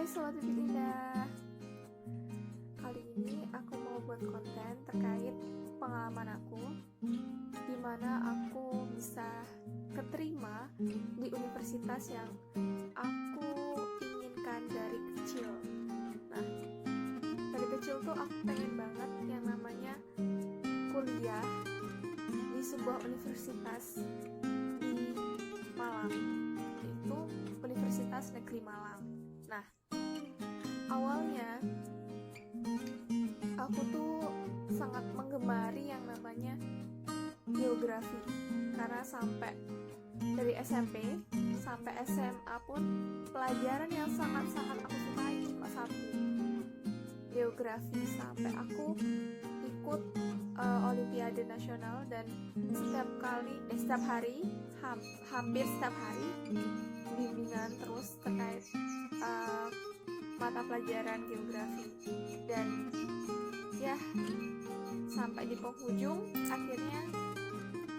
Hai Sobat Bibit Indah. Kali ini aku mau buat konten terkait pengalaman aku dimana aku bisa keterima di universitas yang aku inginkan dari kecil. Nah, dari kecil tuh aku pengen banget yang namanya kuliah di sebuah universitas di Malang, yaitu Universitas Negeri Malang. Nah, awalnya aku tuh sangat menggemari yang namanya geografi, karena sampai dari SMP sampai SMA pun pelajaran yang sangat-sangat aku sukai cuma satu, geografi. Sampai aku ikut Olimpiade Nasional dan setiap hari hampir setiap hari bimbingan terus terkait mata pelajaran geografi. Dan ya, sampai di penghujung akhirnya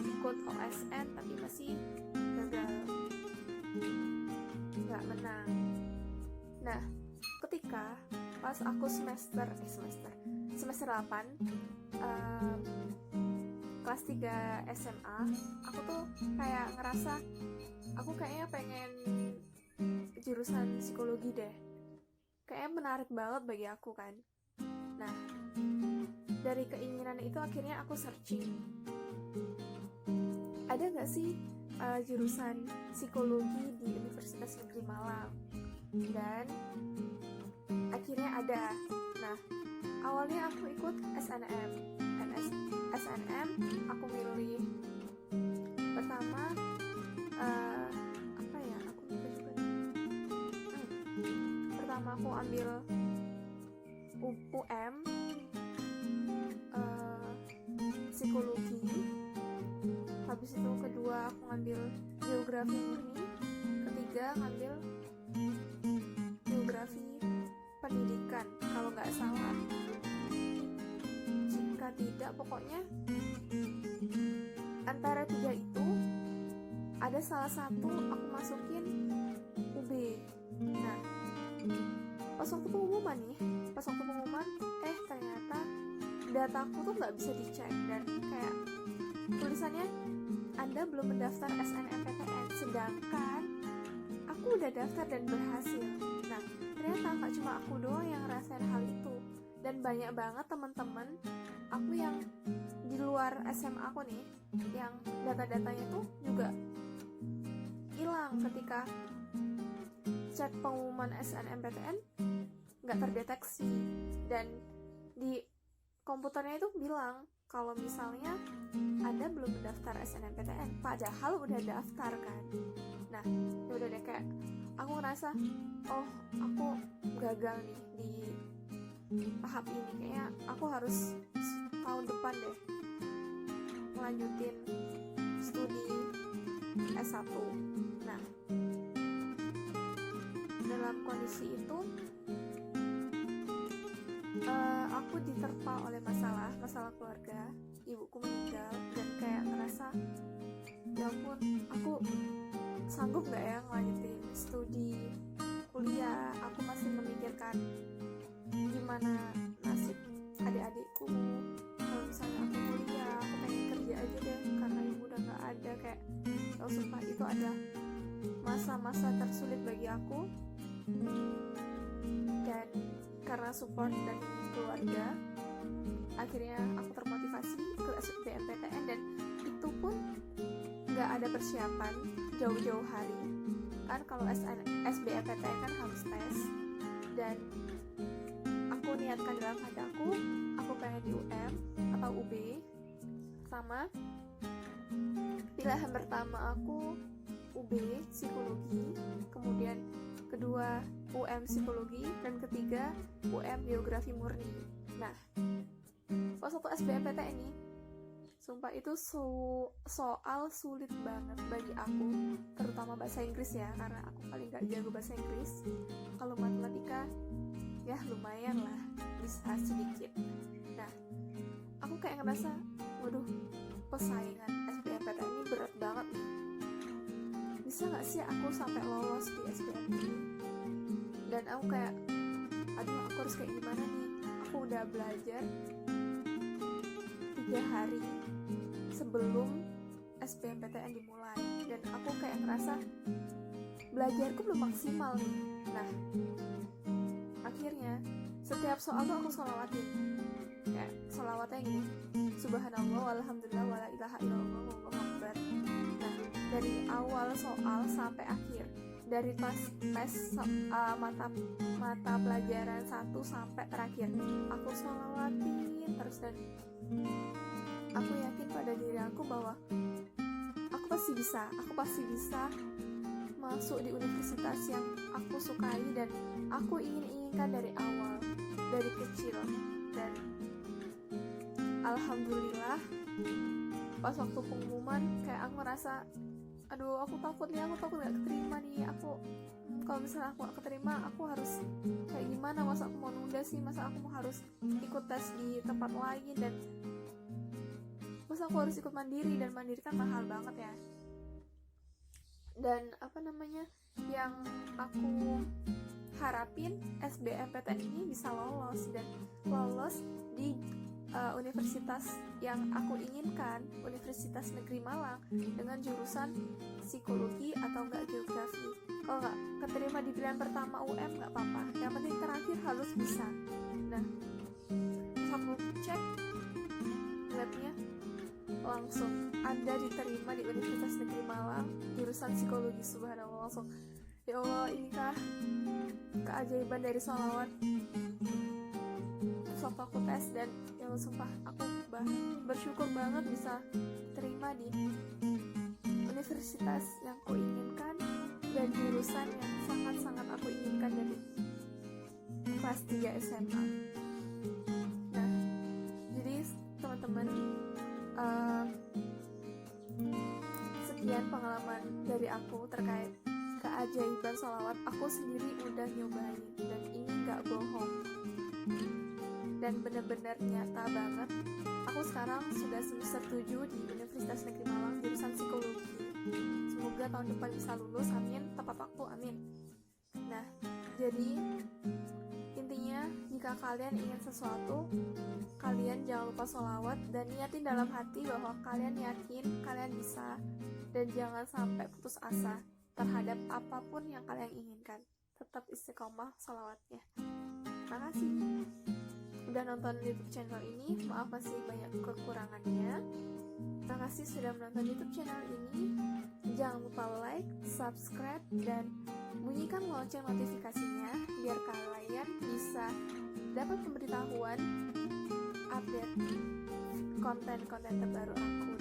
ikut OSN tapi masih gagal, nggak menang. Nah, ketika pas aku semester 8 kelas 3 SMA, aku tuh kayak ngerasa aku kayaknya pengen jurusan psikologi deh, kayaknya menarik banget bagi aku kan. Nah, dari keinginan itu akhirnya aku searching, ada nggak sih jurusan psikologi di Universitas Negeri Malang, dan akhirnya ada. Nah, awalnya aku ikut SNM. Aku milih pertama aku lupa juga. Pertama aku ambil UM psikologi. Habis itu kedua aku ngambil geografi murni. Ketiga ngambil geografi pendidikan kalau nggak salah, jika tidak pokoknya antara tiga itu ada salah satu aku masukin UB. Nah, pas waktu pengumuman ternyata dataku tuh nggak bisa dicek, dan kayak tulisannya Anda belum mendaftar SNMPTN, sedangkan aku udah daftar dan berhasil. Nah, ternyata nggak cuma aku doang yang ngerasain hal itu, dan banyak banget teman-teman aku yang di luar SMA aku nih, yang data-datanya tuh juga hilang ketika cek pengumuman SNMPTN, nggak terdeteksi. Dan di komputernya itu bilang kalau misalnya Anda belum mendaftar SNMPTN, padahal udah daftar kan. Nah, ya udah deh, kayak aku ngerasa oh, aku gagal nih di tahap ini, kayaknya aku harus tahun depan deh melanjutin studi S1. Nah, dalam kondisi itu aku diterpa oleh masalah keluarga. Ibuku meninggal, dan kayak ngerasa ya ampun, aku sanggup gak ya ngelanjutin studi kuliah. Aku masih memikirkan gimana nasib adik-adikku kalau misalnya aku kuliah. Aku pengen kerja aja deh karena ibu udah gak ada. Kayak sumpah itu ada masa-masa tersulit bagi aku, dan karena support dari keluarga akhirnya aku termotivasi ke SBMPTN. Dan itu pun gak ada persiapan jauh-jauh hari kan, kalau SBMPTN kan harus tes. Dan aku niatkan dalam hati aku pengen di UM atau UB. Sama pilihan pertama aku UB psikologi, kemudian kedua UM psikologi, dan ketiga UM geografi murni. Nah, pas waktu SBMPTN ini sumpah itu soal sulit banget bagi aku, terutama bahasa Inggris ya, karena aku paling gak jago bahasa Inggris. Kalau matematika ya lumayan lah, bisa sedikit. Nah, aku kayak ngerasa waduh, persaingan SBMPTN ini berat banget nih, bisa gak sih aku sampai lolos di SBM ini. Dan Dan aku kayak, aduh aku harus kayak gimana nih. Aku udah belajar 3 hari sebelum SBMPTN dimulai, dan aku kayak ngerasa belajarku belum maksimal nih. Nah, akhirnya setiap soal tuh aku sholawatin, kayak sholawatnya gini, subhanallah walhamdulillah wala ilaha illallah wallahu akbar. Nah, dari awal soal sampai akhir, dari tes mata pelajaran 1 sampai terakhir, aku sholawatin terus, dan aku yakin pada diri aku bahwa aku pasti bisa masuk di universitas yang aku sukai dan aku inginkan dari awal, dari kecil. Dan alhamdulillah pas waktu pengumuman kayak aku ngerasa, aduh aku takut gak keterima nih. Kalau misalnya aku gak keterima, aku harus kayak gimana, masa aku mau nunda sih, masa aku harus ikut tes di tempat lain, dan masa aku harus ikut mandiri, dan mandiri kan mahal banget ya. Dan yang aku harapin SBMPTN ini bisa lolos, dan lolos di universitas yang aku inginkan, Universitas Negeri Malang, dengan jurusan psikologi atau enggak geografi. Kalau nggak keterima di pilihan pertama UM nggak apa-apa, yang penting terakhir harus bisa. Nah, aku cek webnya, langsung Anda diterima di Universitas Negeri Malang jurusan psikologi. Subhanallah, langsung ya Allah, inikah keajaiban dari sholawat. Terus waktu aku tes, dan ya Allah, sumpah aku bersyukur banget bisa terima di universitas yang aku inginkan dan jurusan yang sangat-sangat aku inginkan dari kelas 3 SMA. Nah, jadi teman-teman, sekian pengalaman dari aku terkait keajaiban sholawat. Aku sendiri udah nyobain, dan ini gak bohong, dan bener-bener nyata banget. Aku sekarang sudah semester 7 di Universitas Negeri Malang jurusan psikologi. Semoga tahun depan bisa lulus, amin, tepat waktu, amin. Nah, jadi intinya, jika kalian ingin sesuatu, kalian jangan lupa sholawat dan niatin dalam hati bahwa kalian yakin kalian bisa, dan jangan sampai putus asa terhadap apapun yang kalian inginkan. Tetap istiqomah sholawatnya. Terima kasih udah nonton YouTube channel ini. Maaf masih banyak kekurangannya. Terima kasih sudah menonton YouTube channel ini. Jangan lupa like, subscribe, dan bunyikan lonceng notifikasinya biar kalian bisa dapat pemberitahuan update konten-konten terbaru aku.